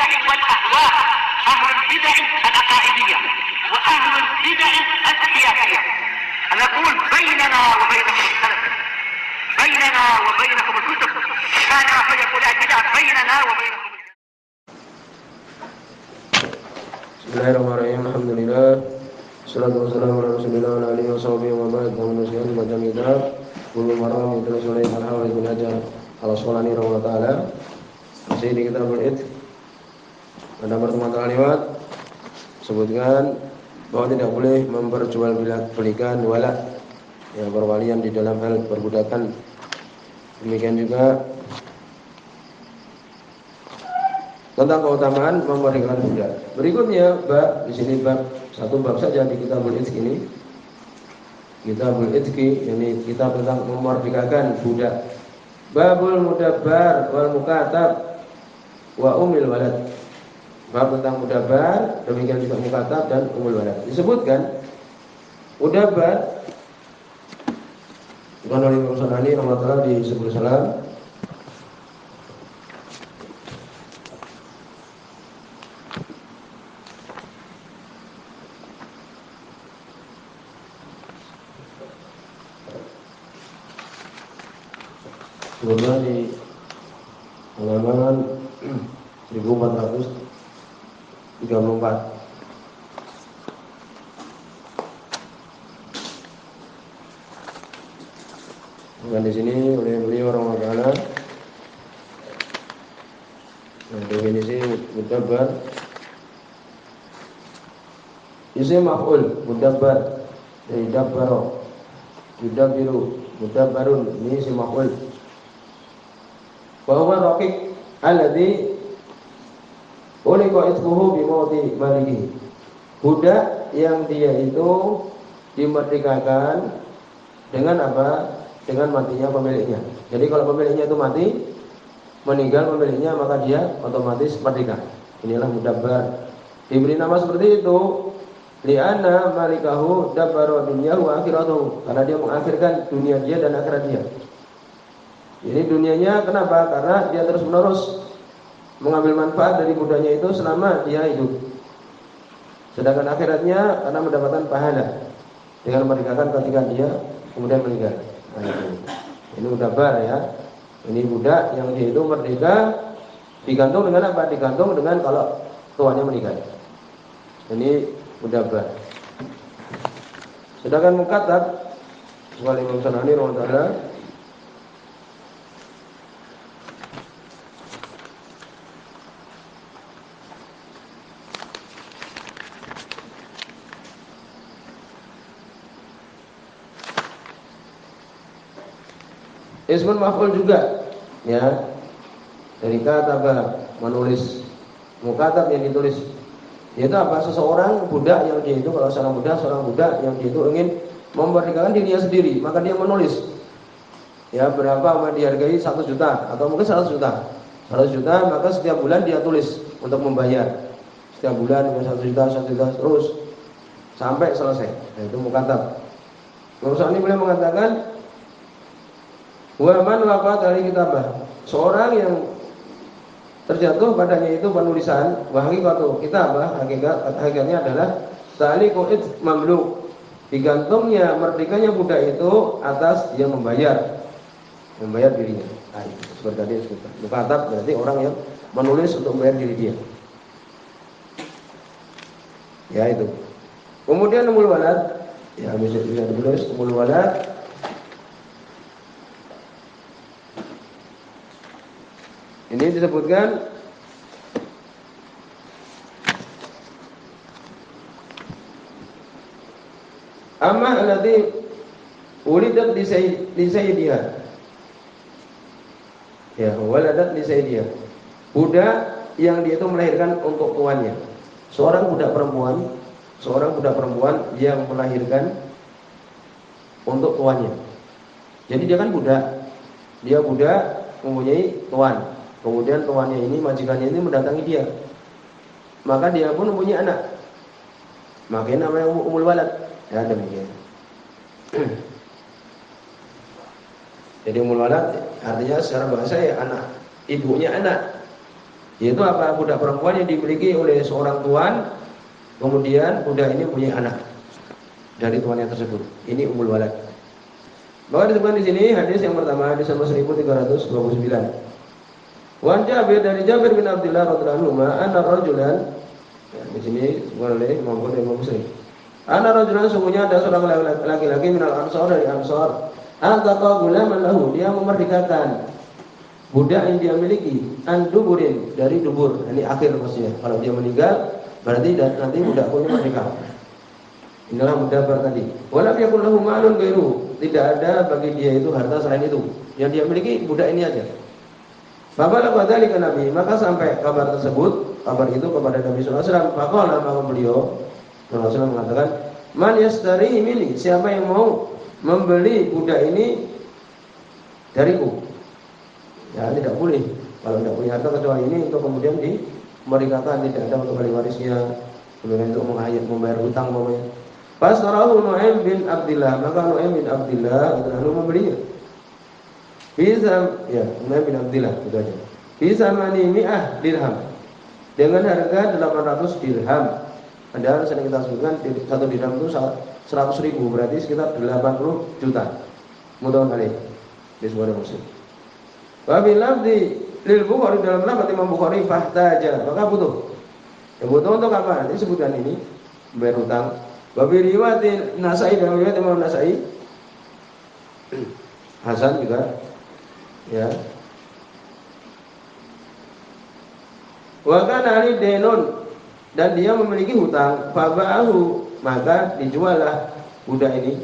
البدع والأهواء، أهل البدع العقائدية وأهل البدع السياسية. نقول بيننا وبينكم السلف، بيننا وبينكم الكتب، كان فيقول البدع بيننا وبينكم. Bismillahirrahmanirrahim. Alhamdulillah. Salatu wassalamu ala Rasulillah wa ala alihi wa sahbihi wa ba'd. Manusia di baca kitab Bulughul Maram ditulis oleh Al-Hafidz Ibnu Hajar Al-Asqalani rahimahullah taala. Masih di kitabul Id. Pada pertemuan terlewat sebutkan bahwa tidak boleh memperjualbelikan wala, ya, perwalian di dalam hal perbudakan. Demikian juga tentang keutamaan memerdekakan budak. Berikutnya bab, di sini satu bab saja di kitabul Itq ini. Kitabul Itq ini kitab tentang memerdekakan budak. Babul mudabbar wal mukatab wa umil walad. Bab tentang mudabbar, demikian juga mukatab dan umul walad. Disebutkan mudabbar bukan oleh Imam Sanani rahimahullah di sebelum salam. Sebelumnya di halaman 1434. Dan di sini oleh beliau orang Taala definisi mudabbar. Isim maf'ul mudabbar dari dabbara, yudabbiru, mudabbarun, ini isim maf'ul. Bahwa raqiq alladhi ulika itquhu bi mauti maliki. Budak yang dia itu dimerdekakan dengan apa? Dengan matinya pemiliknya. Jadi kalau pemiliknya itu mati, meninggal pemiliknya, maka dia otomatis merdeka. Inilah mudabbar. Diberi nama seperti itu li'anna malikahu dabbara dunyahu wa akhiratuhu, karena dia mengakhirkan dunia dia dan akhirat dia. Jadi dunianya kenapa? Karena dia terus menerus mengambil manfaat dari budaknya itu selama dia hidup. Sedangkan akhiratnya karena mendapatkan pahala dengan memerdekakan ketika dia kemudian meninggal. Nah, ini mudabbar, ya. Ini budak yang dia itu merdeka digantung dengan apa? Digantung dengan kalau tuannya meninggal. Ini mudabbar. Sedangkan mukatab wali Imam Sanani rahimahullah ismun maf'ul juga, ya, dari kataba, menulis, mukatab yang ditulis. Yaitu apa? Seseorang budak yang dia itu, kalau seorang budak yang dia itu ingin memerdekakan dirinya sendiri, maka dia menulis, ya, berapa mau dihargai, 1 juta atau mungkin 100 juta, 100 juta, maka setiap bulan dia tulis untuk membayar. Setiap bulan dengan 1 juta, 1 juta terus sampai selesai. Nah, itu mukatab. Maksudnya boleh mengatakan wa man waqa'a dari kitabah, seorang yang terjatuh padanya itu penulisan, wa haqiqatu kitabah, hakikatnya adalah ta'liqu id mamluk, digantungnya merdekanya budak itu atas dia membayar dirinya. Nah, itu seperti tadi disebutkan. Mukatab berarti orang yang menulis untuk membayar diri dia. Ya, itu. Kemudian umul walad, ya, bisa ditulis umul walad. Ini disebutkan amma allati ulidat li sayyidiha, ya, waladat li sayyidiha, budak yang dia itu melahirkan untuk tuannya. Seorang budak perempuan yang melahirkan untuk tuannya. Jadi dia kan budak mempunyai tuan. Kemudian tuannya ini, majikannya ini mendatangi dia, maka dia pun mempunyai anak, makanya namanya umul walad, ya, demikian. Jadi umul walad artinya secara bahasa, ya, anak, ibunya anak, Yaitu apa? Budak perempuan yang dimiliki oleh seorang tuan, kemudian budak ini punya anak dari tuannya tersebut. Ini umul walad. Maka disebutkan di sini hadis yang pertama, hadis nomor 1329. Wan Jabir, dari Jabir bin Abdullah radhiyallahu anhu, anna rajulan, ya, di sini boleh maupun Imam Muslim. Anna rajulan, sungguhnya ada seorang laki-laki minal ansor, dari ansor, ataqa gulaman lahu, dia memerdekakan budak yang dia miliki, an duburin, dari dubur. Ini akhir maksudnya. Kalau dia meninggal berarti nanti budak punya merdeka. Inilah mudabar tadi. Walam yakul lahu malun ghairu, tidak ada bagi dia itu harta selain itu. Yang dia miliki budak ini aja. Fabalagha dzalika Nabi, maka sampai kabar tersebut, kabar itu kepada Nabi sallallahu alaihi wasallam. Faqala, maka beliau sallallahu alaihi wasallam mengatakan, "Man yastari mili, siapa yang mau membeli budak ini dariku?" Ya, tidak boleh kalau tidak punya harta kecuali ini untuk kemudian dimerdekakan, tidak ada untuk ahli warisnya, kemudian untuk membayar hutang umpamanya. Fasarahu Nu'aim bin Abdullah, maka Nu'aim bin Abdullah lalu membelinya. Bisa, ya, Nu'aim bin Abdullah itu aja. Bisa mi'ah dirham, dengan harga 800 dirham. Padahal sering kita sebutkan satu dirham itu 100.000, berarti sekitar 80 juta. Mudah-mudahan kali di sebuah muslim. Wabil lafzi lil Bukhari, dalam lafaz Imam Bukhari, fahtaja, maka butuh. Ya, butuh untuk apa? Disebutkan ini bayar hutang. Wabil riwayat Nasai, dalam riwayat Imam Nasai, Hasan juga. Ya. Wa kana ali denun, dan dia memiliki hutang, faba'ahu, maka dijuallah budak ini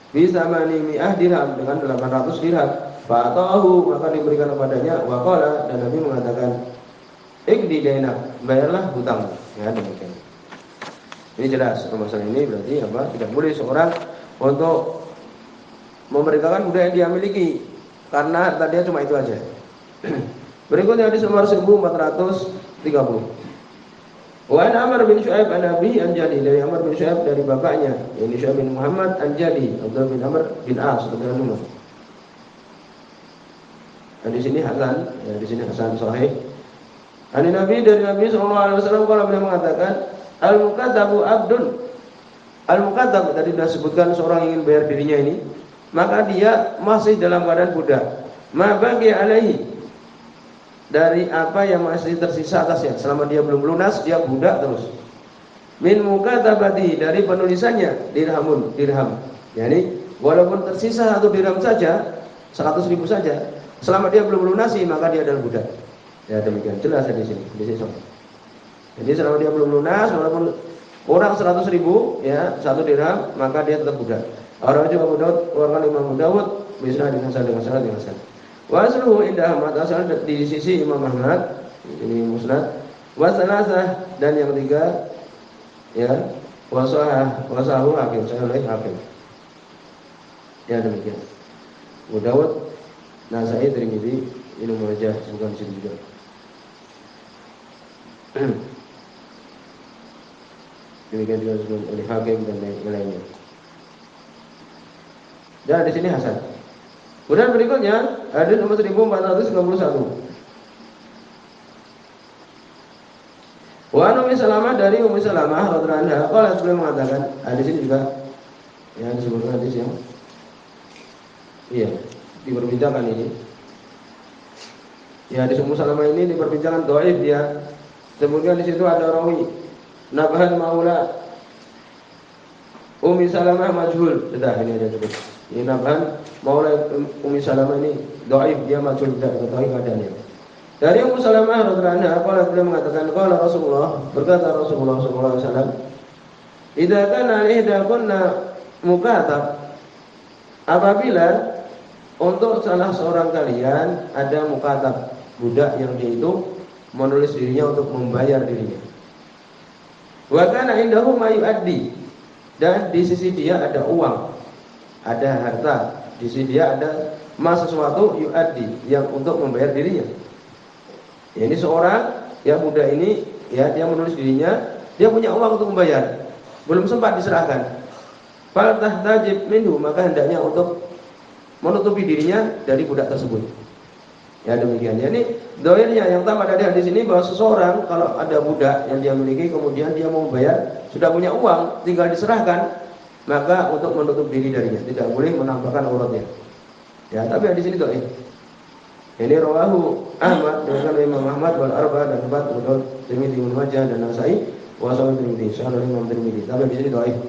bisa mi'ah dirham, dengan 800 dirham. Fa'atahu, maka diberikan kepadanya. Wa qala, dan Nabi mengatakan, ikdi dainak, bayarlah hutang. Ya, demikian. Ini jelas masalah ini berarti apa? Tidak boleh seorang untuk memerdekakan budak yang dia miliki karena harta dia cuma itu aja. Berikutnya hadis nomor 1430. Wa an Amr bin Syu'aib an Abi an Jadi, dari Amr bin Syu'aib dari bapaknya, yakni Syu'aib bin Muhammad an Jadi, Abdullah bin Amr bin As radhiyallahu anhu. Di sini Hasan, ya, di sini Hasan sahih. Ani Nabi, dari Nabi sallallahu alaihi wasallam, kalau beliau mengatakan, al-mukatabu abdun. Al-mukatab tadi sudah sebutkan seorang yang ingin bayar dirinya ini, maka dia masih dalam keadaan budak. Ma bagi alaihi, dari apa yang masih tersisa atasnya, selama dia belum lunas dia budak terus. Min mukatabati, dari penulisannya, dirhamun, dirham. Yani walaupun tersisa 1 dirham saja, 100.000 saja, selama dia belum lunasi maka dia adalah budak. Ya, demikian jelas di sini. Di sini. Jadi selama dia belum lunas, walaupun orang 100.000, ya, 1 dirham, maka dia tetap budak. Orang juga Abu Daud, orang Imam Abu Daud, bisa dengan sanad yang hasan. Wa asluhu inda Ahmad, asal di sisi Imam Ahmad, ini musnad. Wa salasah, dan yang 3, ya, wasahu Hakim, saya oleh Hakim. Ya, demikian. Abu Daud, Nasai, Tirmidzi, Ibnu Majah, bukan di sini juga. Demikian juga disebut oleh Hakim dan lainnya. Dan di sini Hasan. Kemudian berikutnya hadis nomor 1491. Wa Ummu Salamah, dari Ummu Salamah radhiyallahu anha, qala, beliau mengatakan, hadis ini juga yang disebutkan hadis yang iya diperbincangkan ini. Ya, hadis Ummu Salamah ini diperbincangkan dhaif dia. Kemudian di situ ada rawi Nabhan Maula Ummi Salamah majhul. Sudah, ini aja cukup. Ini Nabhan Maula Ummi Salamah ini dhaif, dia majhul, tidak diketahui keadaannya. Dari Ummu Salamah radhiyallahu anha, qala, beliau mengatakan, qala Rasulullah, berkata Rasulullah sallallahu alaihi wasallam, idza kana ihdakunna mukatab, apabila untuk salah seorang kalian ada mukatab, budak yang dia itu menulis dirinya untuk membayar dirinya. Wa kana indahu ma yu'addi, dan di sisi dia ada uang, ada harta, di sisi dia ada sesuatu yu'addi, yang untuk membayar dirinya. Ya, ini seorang yang budak ini, ya, dia menulis dirinya, dia punya uang untuk membayar, belum sempat diserahkan. Fal tahtajib minhu, maka hendaknya untuk menutupi dirinya dari budak tersebut. Ya demikian. Jadi doirnya yang tampak dari hadis ini bahwa seseorang kalau ada budak yang dia miliki kemudian dia mau bayar, sudah punya uang, tinggal diserahkan, maka untuk menutup diri darinya, tidak boleh menampakkan auratnya. Ya, tapi hadis ini doir. Ini rawahu Ahmad dengan Imam Ahmad wal Arba dan Ibnu Daud, Tirmidzi, Ibnu Majah dan Nasa'i wa Sahih Tirmidzi, Sahih Imam Tirmidzi. Tapi di sini doir.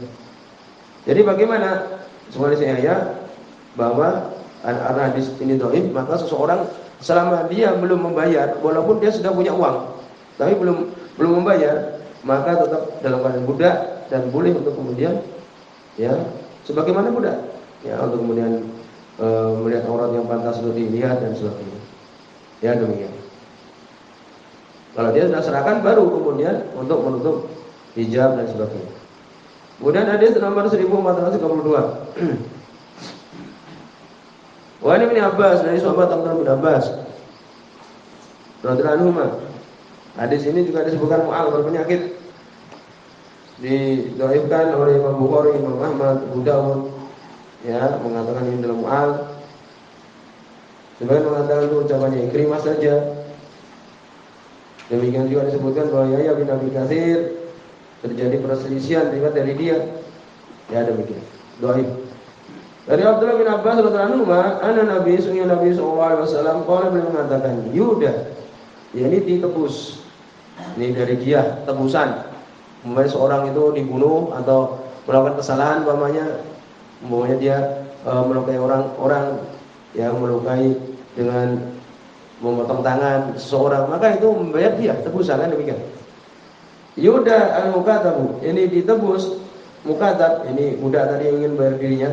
Jadi bagaimana? Semua di sini ya bahwa karena hadis ini doir, maka seseorang selama dia belum membayar, walaupun dia sudah punya uang, tapi belum membayar, maka tetap dalam keadaan budak dan boleh untuk kemudian ya sebagaimana budak ya untuk kemudian melihat aurat yang pantas untuk dilihat dan sebagainya. Ya demikian. Kalau dia sudah serahkan baru kemudian untuk menutup hijab dan sebagainya. Kemudian hadis nomor 1432. Wa ini bin Abbas dari sahabat Abdullah bin Abbas radhiyallahu anhu. Hadis ini juga disebutkan mu'al berpenyakit, didhaifkan oleh Imam Bukhari, Imam Ahmad, Abu Dawud, ya mengatakan ini dalam mu'al. Sebagian mengatakan itu ucapannya Ikrimah saja. Demikian juga disebutkan bahwa Yahya bin Abi Katsir terjadi perselisihan riwayat dari dia. Ya demikian. Dhaif. Dari Abdullah bin Abbas radhiyallahu anhu, anna Nabi sallallahu alaihi wasallam qala, beliau mengatakan, yuda, yakni ditebus. Ini dari dia, tebusan. Umpamanya seorang itu dibunuh atau melakukan kesalahan, umpamanya dia melukai orang yang melukai dengan memotong tangan seseorang, maka itu membayar dia tebusan, kan demikian. Yuda al-mukatabu, ini ditebus mukatab, ini budak tadi yang ingin bayar dirinya.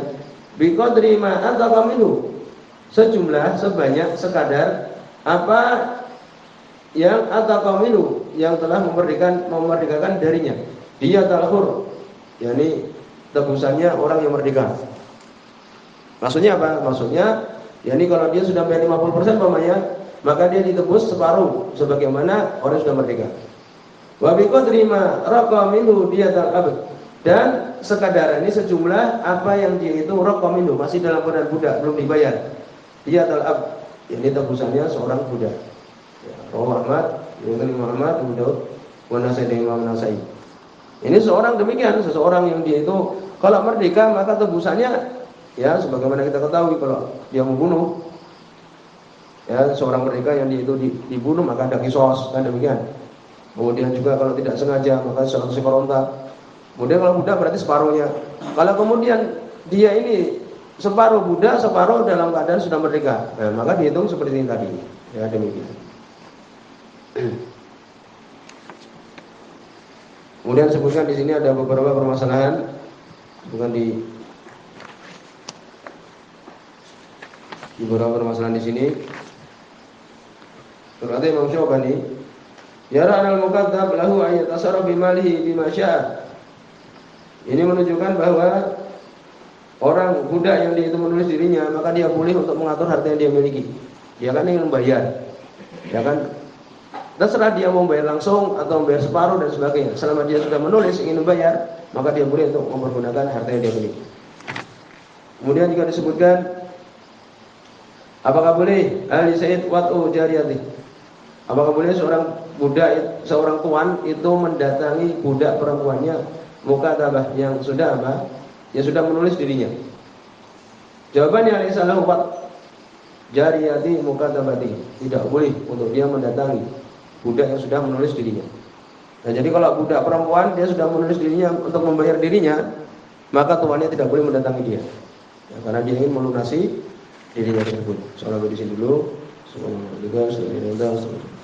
Biqadri ma ataqa minhu, sejumlah sebanyak sekadar apa yang ataqa minhu, yang telah memerdekakan darinya. Dia talhur, yakni tebusannya orang yang merdeka. Maksudnya apa? Maksudnya yakni kalau dia sudah bayar 50% umpamanya, maka dia ditebus separuh sebagaimana orang sudah merdeka. Wa biqadri ma raqa minhu diyatal abd, dan sekadar ini sejumlah apa yang dia itu rokomindo, masih dalam keadaan budak belum dibayar. Dia talab, ini tebusannya seorang budak. Ya, Rawi Ahmad, Imam Ahmad, Abu Daud, wa Nasa'i dan Imam Nasa'i. Ini seorang demikian, seseorang yang dia itu kalau merdeka maka tebusannya ya sebagaimana kita ketahui kalau dia membunuh ya seorang merdeka yang dia itu dibunuh maka ada kisos, kan demikian. Kemudian juga kalau tidak sengaja maka 100 ekor unta. Kemudian kalau budak berarti separuhnya. Kalau kemudian dia ini separuh budak, separuh dalam keadaan sudah merdeka, nah, maka dihitung seperti ini tadi. Ya demikian. Kemudian sebutkan di sini ada beberapa permasalahan, bukan di beberapa permasalahan di sini. Berkata Imam Syukani, yara al-muqaddam lahu ayat tasarruf bimalihi bima syaa. Ini menunjukkan bahwa orang budak yang dia itu menulis dirinya, maka dia boleh untuk mengatur harta yang dia miliki. Dia kan ingin membayar, ya kan? Terserah dia mau bayar langsung atau membayar separuh dan sebagainya. Selama dia sudah menulis ingin membayar, maka dia boleh untuk mempergunakan harta yang dia miliki. Kemudian juga disebutkan, apakah boleh ahli sayyid wat'u jariyati? Apakah boleh seorang budak, seorang tuan itu mendatangi budak perempuannya mukatabah yang sudah apa? Yang sudah menulis dirinya. Jawabannya alaysa lahu wat jariyati mukatabati. Tidak boleh untuk dia mendatangi budak yang sudah menulis dirinya. Nah, jadi kalau budak perempuan dia sudah menulis dirinya untuk membayar dirinya, maka tuannya tidak boleh mendatangi dia. Ya, karena dia ingin melunasi dirinya tersebut. Soalnya di sini dulu. Subhanallah.